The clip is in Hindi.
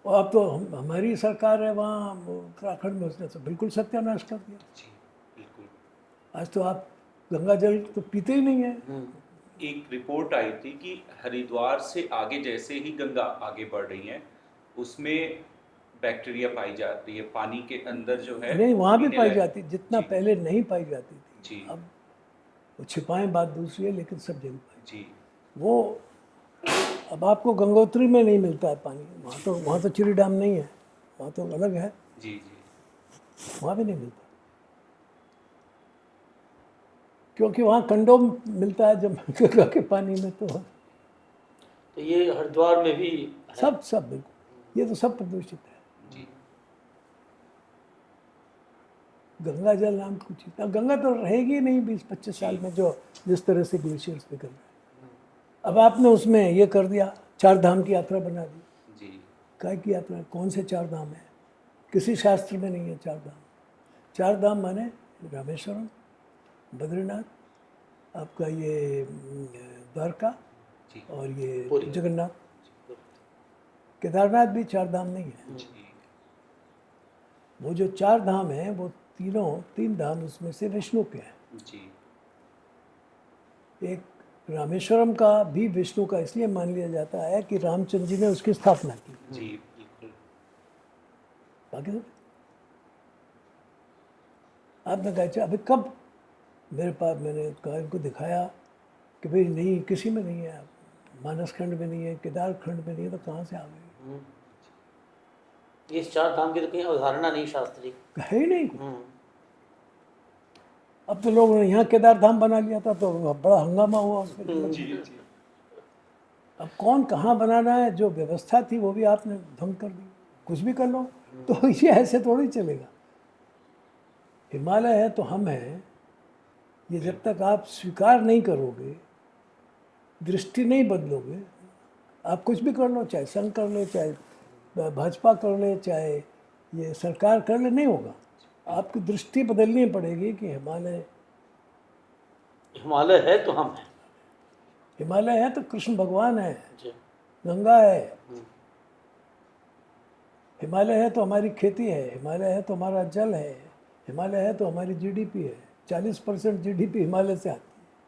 और अब तो हमारी सरकार है वहाँ उत्तराखंड में, उसने तो बिल्कुल सत्यानाश कर दिया। जी बिल्कुल। आज तो आप गंगा जल तो पीते ही नहीं है। एक रिपोर्ट आई थी कि हरिद्वार से आगे जैसे ही गंगा आगे बढ़ रही है उसमें बैक्टीरिया पाई जाती है पानी के अंदर जो है नहीं, वहाँ भी पीने पाई लायक। जाती, जितना जी पहले नहीं पाई जाती थी। जी अब वो छिपाएं बात दूसरी है, लेकिन सब जगह पाई। जी वो अब आपको गंगोत्री में नहीं मिलता है पानी, वहाँ तो चिड़ी डैम नहीं है, वहाँ तो अलग है, जी जी वहाँ भी नहीं मिलता, क्योंकि वहाँ कंडोम मिलता है जब गंगा के पानी में। तो तो ये हरिद्वार में भी है। सब सब बिल्कुल, ये तो सब प्रदूषित है। जी गंगा जल नाम की चीज, अब गंगा तो रहेगी ही नहीं 20-25 साल में, जो जिस तरह से ग्लेशियर्स पिघल रहे हैं। अब आपने उसमें ये कर दिया, 4 धाम की यात्रा बना दी। जी काय की यात्रा? कौन से 4 धाम है? किसी शास्त्र में नहीं है 4 धाम। 4 धाम माने रामेश्वरम, बद्रीनाथ, आपका ये द्वारका, जी और ये पूरी। जगन्नाथ। केदारनाथ भी 4 धाम नहीं है। जी वो जो 4 धाम हैं वो तीनों, 3 धाम उसमें से विष्णु के हैं। जी एक रामेश्वरम का भी विष्णु का इसलिए मान लिया जाता है कि रामचंद्र जी ने उसकी स्थापना की। जी बिल्कुल। बाकी सब आपने कहा अच्छा, अभी कब मेरे पास, मैंने कहा इनको दिखाया कि भाई नहीं, किसी में नहीं है, मानस खंड में नहीं है, केदार खंड में नहीं है, तो कहाँ से आ गई? ये इस 4 धाम की तो कहीं अवधारणा नहीं शास्त्रीय। है ही नहीं। अब तो लोगों ने यहाँ केदार धाम बना लिया था, तो बड़ा हंगामा हुआ उस पर। जी जी अब कौन कहाँ बनाना है, जो व्यवस्था थी वो भी आपने भंग कर दी। कुछ भी कर लो तो ये ऐसे थोड़ी चलेगा। हिमालय है तो हम हैं, ये जब तक आप स्वीकार नहीं करोगे, दृष्टि नहीं बदलोगे, आप कुछ भी कर लो, चाहे संघ कर ले, चाहे भाजपा कर ले, चाहे ये सरकार कर ले, नहीं होगा। आपकी दृष्टि बदलनी पड़ेगी कि हिमालय है तो हम हैं। हिमालय है तो कृष्ण भगवान है, जी। गंगा है। हिमालय है तो हमारी खेती है, हिमालय है तो हमारा जल है, हिमालय है तो हमारी जीडीपी है। 40% जीडीपी हिमालय से आती है।